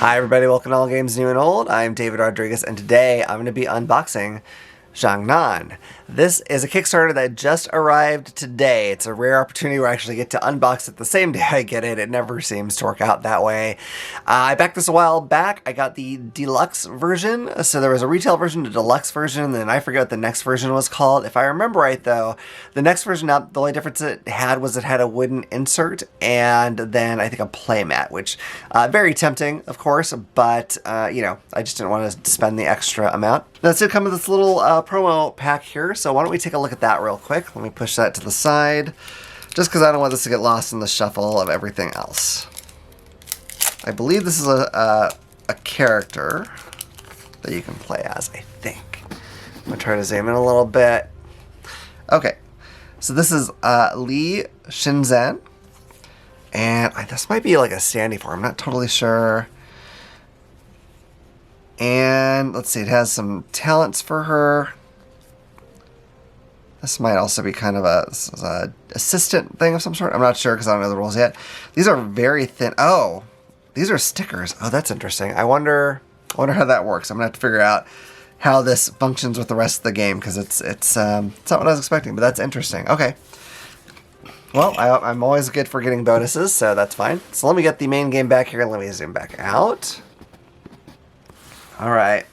Hi everybody, welcome to All Games New and Old. I'm David Rodriguez and today I'm going to be unboxing Jiangnan. This is a Kickstarter that just arrived today. It's a rare opportunity where I actually get to unbox it the same day I get it. It never seems to work out that way. I backed this a while back. I got the Deluxe version. So there was a retail version, a Deluxe version, and then I forget what the next version was called. If I remember right though, the next version, the only difference it had was it had a wooden insert and then I think a playmat, which very tempting, of course, but you know, I just didn't want to spend the extra amount. That's it. Come with this little promo pack here. So why don't we take a look at that real quick? Let me push that to the side, just because I don't want this to get lost in the shuffle of everything else. I believe this is a character that you can play as, I think. I'm going to try to zoom in a little bit. Okay, so this is Li Shenzhen, and this might be like a standee for him. I'm not totally sure. And let's see, it has some talents for her. This might also be kind of a assistant thing of some sort. I'm not sure because I don't know the rules yet. These are very thin. Oh, these are stickers. Oh, that's interesting. I wonder how that works. I'm gonna have to figure out how this functions with the rest of the game because it's not what I was expecting, but that's interesting. Okay. Well, I'm always good for getting bonuses, so that's fine. So let me get the main game back here. Let me zoom back out. All right.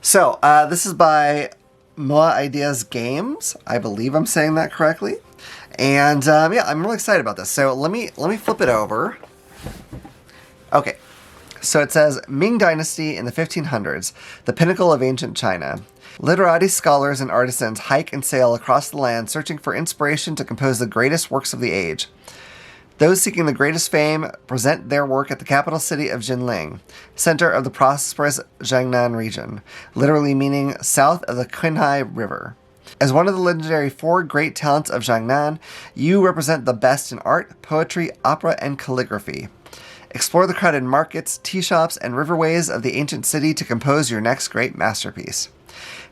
So this is by Moa Ideas Games. I believe I'm saying that correctly. And yeah, I'm really excited about this. So let me flip it over. Okay. So it says Ming Dynasty in the 1500s, the pinnacle of ancient China. Literati scholars and artisans hike and sail across the land searching for inspiration to compose the greatest works of the age. Those seeking the greatest fame present their work at the capital city of Jiangnan, center of the prosperous Jiangnan region, literally meaning south of the Qinghai River. As one of the legendary four great talents of Jiangnan, you represent the best in art, poetry, opera, and calligraphy. Explore the crowded markets, tea shops, and riverways of the ancient city to compose your next great masterpiece.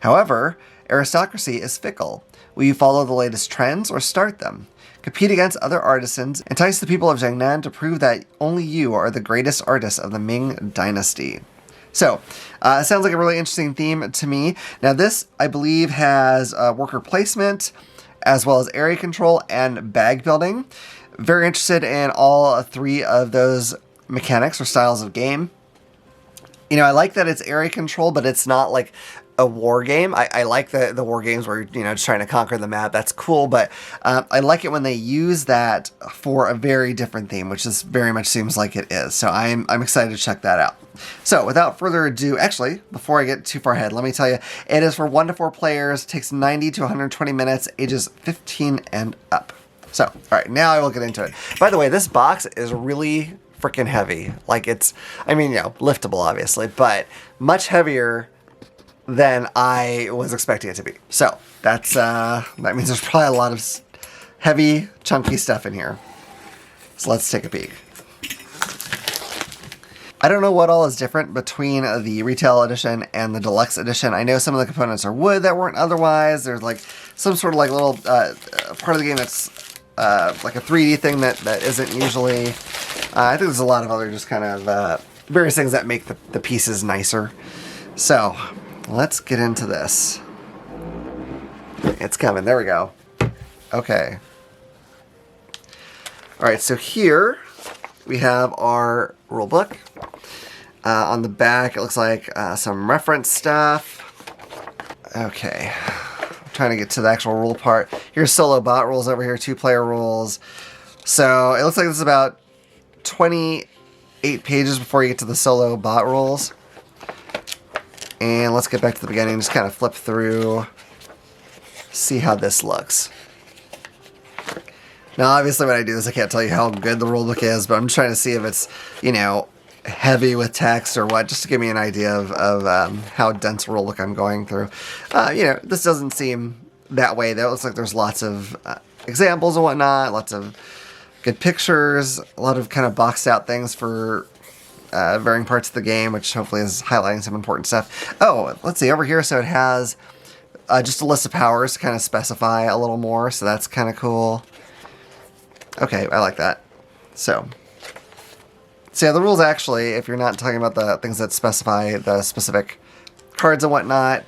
However, aristocracy is fickle. Will you follow the latest trends or start them? Compete against other artisans, entice the people of Jiangnan to prove that only you are the greatest artist of the Ming Dynasty. So, it sounds like a really interesting theme to me. Now this, I believe, has worker placement, as well as area control and bag building. Very interested in all three of those mechanics or styles of game. You know, I like that it's area control, but it's not like a war game. I like the war games where, you know, just trying to conquer the map. That's cool, but I like it when they use that for a very different theme, which is very much seems like it is. So I'm excited to check that out. So without further ado, actually, before I get too far ahead, let me tell you, it is for 1 to 4 players, takes 90 to 120 minutes, ages 15 and up. So, all right, now I will get into it. By the way, this box is really freaking heavy. Like it's, I mean, you know, liftable obviously, but much heavier than I was expecting it to be. So that means there's probably a lot of heavy, chunky stuff in here. So let's take a peek. I don't know what all is different between the retail edition and the deluxe edition. I know some of the components are wood that weren't otherwise. There's like some sort of like little part of the game that's like a 3D thing that isn't usually. I think there's a lot of other just kind of various things that make the pieces nicer. So let's get into this. It's coming. There we go. Okay. All right, so here we have our rule book. On the back, it looks like some reference stuff. Okay. I'm trying to get to the actual rule part. Here's solo bot rules over here, 2-player rules. So it looks like this is about 28 pages before you get to the solo bot rules. And let's get back to the beginning, just kind of flip through, see how this looks. Now, obviously when I do this, I can't tell you how good the rulebook is, but I'm trying to see if it's, you know, heavy with text or what, just to give me an idea of how dense rulebook I'm going through. You know, this doesn't seem that way, though. It looks like there's lots of examples and whatnot, lots of good pictures, a lot of kind of boxed out things for varying parts of the game, which hopefully is highlighting some important stuff. Oh, let's see, over here, so it has just a list of powers to kind of specify a little more, so that's kind of cool. Okay, I like that. So, So yeah, the rules actually, if you're not talking about the things that specify the specific cards and whatnot,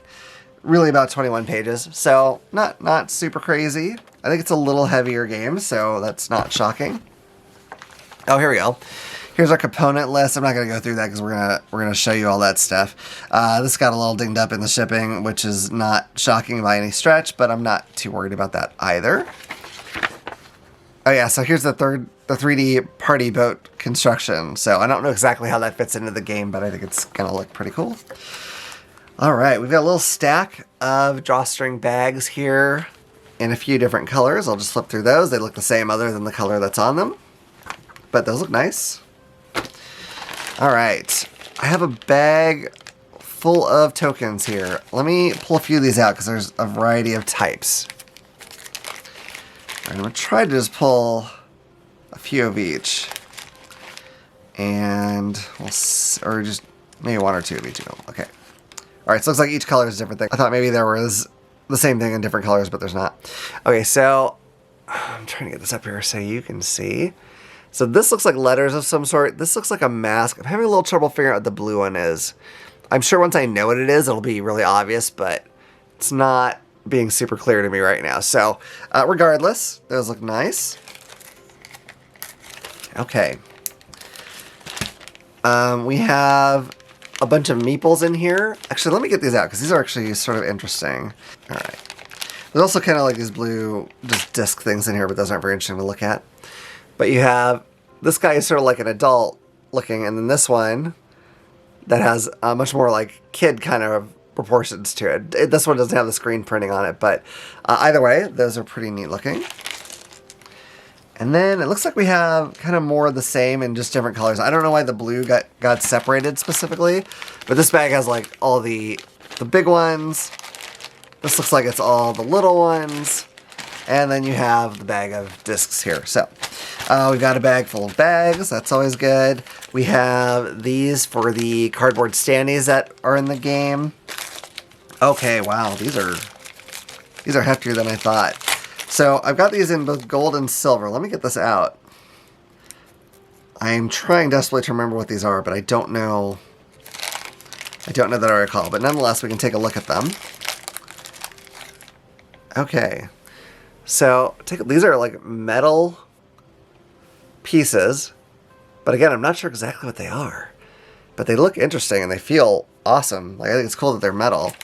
really about 21 pages. So not super crazy. I think it's a little heavier game, so that's not shocking. Oh, here we go. Here's our component list. I'm not going to go through that because we're gonna show you all that stuff. This got a little dinged up in the shipping, which is not shocking by any stretch, but I'm not too worried about that either. Oh yeah, so here's the 3D party boat construction. So I don't know exactly how that fits into the game, but I think it's going to look pretty cool. All right, we've got a little stack of drawstring bags here in a few different colors. I'll just flip through those. They look the same other than the color that's on them, but those look nice. All right, I have a bag full of tokens here. Let me pull a few of these out because there's a variety of types. All right, I'm going to try to just pull a few of each. And or just maybe one or two of each. Okay. All right, so it looks like each color is a different thing. I thought maybe there was the same thing in different colors, but there's not. Okay, so I'm trying to get this up here so you can see. So this looks like letters of some sort. This looks like a mask. I'm having a little trouble figuring out what the blue one is. I'm sure once I know what it is, it'll be really obvious, but it's not being super clear to me right now. So regardless, those look nice. Okay. We have a bunch of meeples in here. Actually, let me get these out because these are actually sort of interesting. All right. There's also kind of like these blue just disc things in here, but those aren't very interesting to look at. But you have, this guy is sort of like an adult looking, and then this one that has much more like kid kind of proportions to it. This one doesn't have the screen printing on it, but either way, those are pretty neat looking. And then it looks like we have kind of more of the same in just different colors. I don't know why the blue got separated specifically, but this bag has like all the big ones. This looks like it's all the little ones. And then you have the bag of discs here. So we've got a bag full of bags. That's always good. We have these for the cardboard standees that are in the game. Okay, wow, these are heftier than I thought. So I've got these in both gold and silver. Let me get this out. I'm trying desperately to remember what these are, but I don't know. I don't know that I recall. But nonetheless, we can take a look at them. Okay. So these are like metal pieces. But again, I'm not sure exactly what they are. But they look interesting and they feel awesome. Like I think it's cool that they're metal.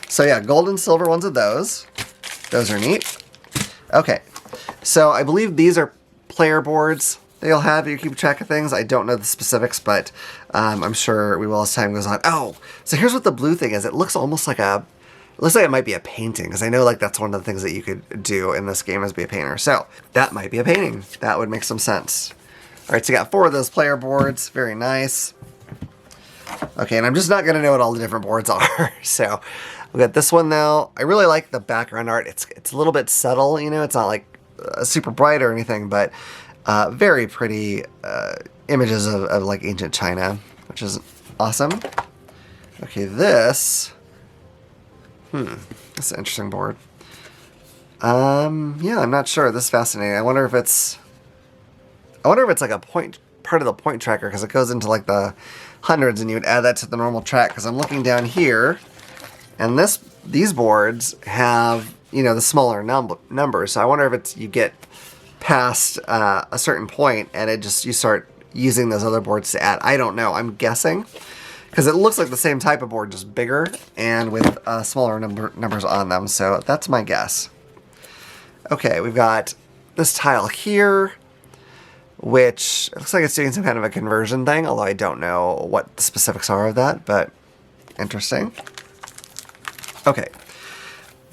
So yeah, gold and silver ones of those. Those are neat. Okay, so I believe these are player boards that you'll have if you keep track of things. I don't know the specifics, but I'm sure we will as time goes on. Oh, so here's what the blue thing is. It looks almost like it looks like it might be a painting, because I know like that's one of the things that you could do in this game is be a painter. So that might be a painting. That would make some sense. All right, so you got 4 of those player boards. Very nice. Okay, and I'm just not going to know what all the different boards are. So we got this one though. I really like the background art. It's a little bit subtle, you know. It's not like super bright or anything, but very pretty images of like ancient China, which is awesome. Okay, this is an interesting board. Yeah, I'm not sure. This is fascinating. I wonder if it's like a part of the point tracker, because it goes into like the hundreds, and you would add that to the normal track. Because I'm looking down here. And these boards have, you know, the smaller numbers. So I wonder if it's you get past a certain point and you start using those other boards to add. I don't know. I'm guessing because it looks like the same type of board, just bigger and with smaller numbers on them. So that's my guess. Okay, we've got this tile here, which looks like it's doing some kind of a conversion thing, although I don't know what the specifics are of that, but interesting. Okay,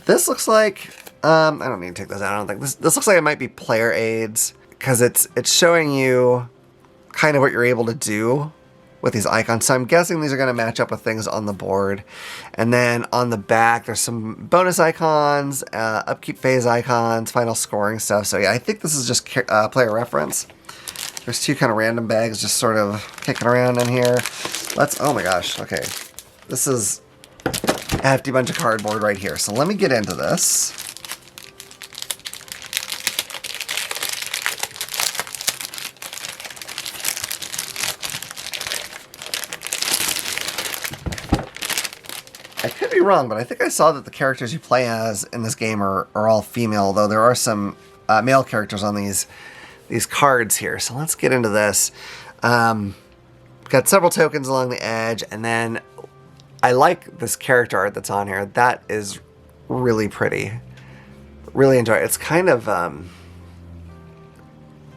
this looks like, I don't need to take those out, I don't think. This looks like it might be player aids, because it's showing you kind of what you're able to do with these icons. So I'm guessing these are going to match up with things on the board. And then on the back, there's some bonus icons, upkeep phase icons, final scoring stuff. So yeah, I think this is just player reference. There's 2 kind of random bags just sort of kicking around in here. Oh my gosh, okay. This is a hefty bunch of cardboard right here. So let me get into this. I could be wrong, but I think I saw that the characters you play as in this game are all female, though there are some male characters on these cards here. So let's get into this. Got several tokens along the edge, and then I like this character art that's on here. That is really pretty. Really enjoy it. It's kind of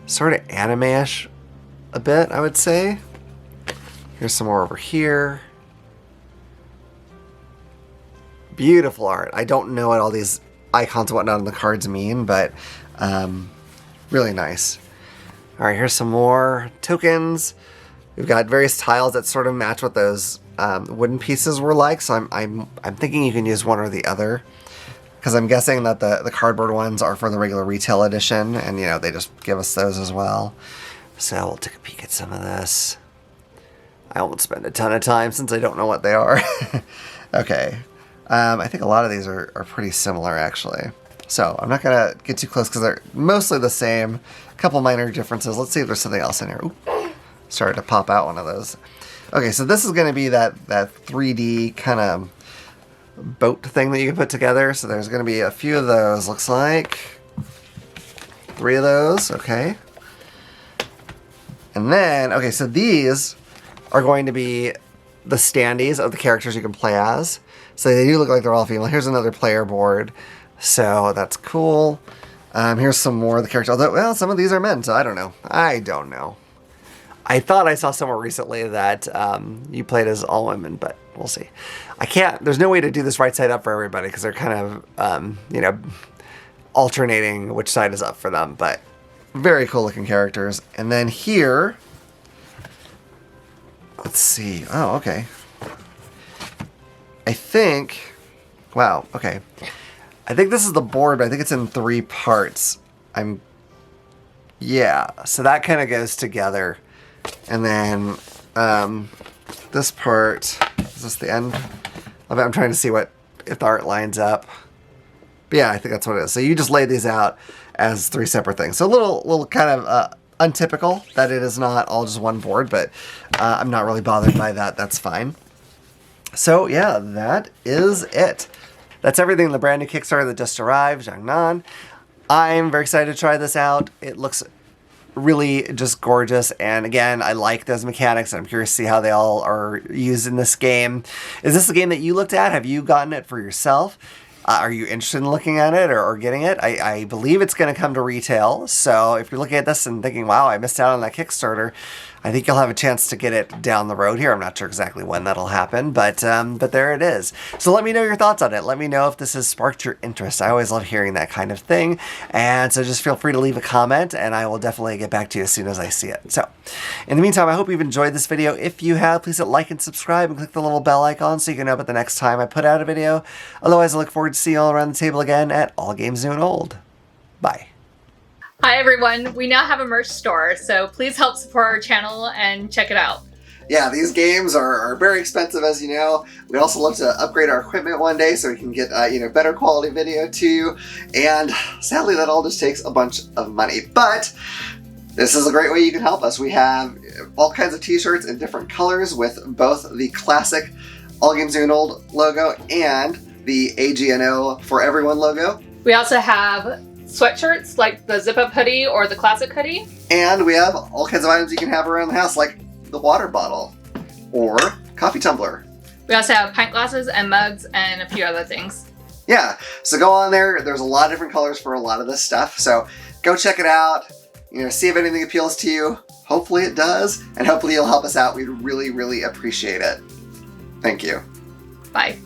sort of anime-ish a bit, I would say. Here's some more over here. Beautiful art. I don't know what all these icons and whatnot on the cards mean, but really nice. All right, here's some more tokens. We've got various tiles that sort of match what those wooden pieces were like. So I'm thinking you can use one or the other, because I'm guessing that the cardboard ones are for the regular retail edition, and you know they just give us those as well. So we'll take a peek at some of this. I won't spend a ton of time since I don't know what they are. Okay. I think a lot of these are pretty similar, actually. So I'm not going to get too close because they're mostly the same. A couple minor differences. Let's see if there's something else in here. Ooh, started to pop out one of those. Okay, so this is going to be that 3D kind of boat thing that you can put together. So there's going to be a few of those, looks like. 3 of those, okay. And then, okay, so these are going to be the standees of the characters you can play as. So they do look like they're all female. Here's another player board. So that's cool. Here's some more of the characters. Although, well, some of these are men, so I don't know. I don't know. I thought I saw somewhere recently that you played as all women, but we'll see. I can't, there's no way to do this right side up for everybody because they're kind of, you know, alternating which side is up for them. But very cool looking characters. And then here, let's see. Oh, okay. I think, wow, okay. I think this is the board, but I think it's in 3 parts. Yeah, so that kind of goes together. And then this part, is this the end of it? I'm trying to see if the art lines up. But yeah, I think that's what it is. So you just lay these out as 3 separate things. So a little kind of untypical that it is not all just one board, but I'm not really bothered by that. That's fine. So yeah, that is it. That's everything in the brand new Kickstarter that just arrived, Jiangnan. I'm very excited to try this out. It looks really just gorgeous, and again, I like those mechanics, and I'm curious to see how they all are used in this game. Is this a game that you looked at? Have you gotten it for yourself? Are you interested in looking at it or getting it? I believe it's going to come to retail, so if you're looking at this and thinking, wow, I missed out on that Kickstarter, I think you'll have a chance to get it down the road here. I'm not sure exactly when that'll happen, but there it is. So let me know your thoughts on it. Let me know if this has sparked your interest. I always love hearing that kind of thing, and so just feel free to leave a comment, and I will definitely get back to you as soon as I see it. So in the meantime, I hope you've enjoyed this video. If you have, please hit like and subscribe and click the little bell icon so you can know about the next time I put out a video. Otherwise, I look forward to seeing you all around the table again at All Games New and Old. Bye. Hi everyone, we now have a merch store, so please help support our channel and check it out. Yeah, these games are very expensive, as you know. We'd also love to upgrade our equipment one day so we can get you know, better quality video too. And sadly, that all just takes a bunch of money. But this is a great way you can help us. We have all kinds of t-shirts in different colors with both the classic All Games New and Old logo and the AGNO for Everyone logo. We also have sweatshirts like the zip-up hoodie or the classic hoodie. And we have all kinds of items you can have around the house, like the water bottle or coffee tumbler. We also have pint glasses and mugs and a few other things. Yeah, so go on there. There's a lot of different colors for a lot of this stuff. So go check it out. You know, see if anything appeals to you. Hopefully it does, and hopefully you'll help us out. We'd really, really appreciate it. Thank you. Bye.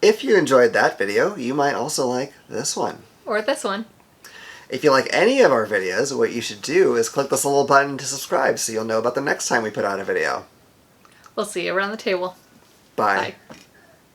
If you enjoyed that video, you might also like this one. Or this one. If you like any of our videos, what you should do is click this little button to subscribe so you'll know about the next time we put out a video. We'll see you around the table. Bye. Bye.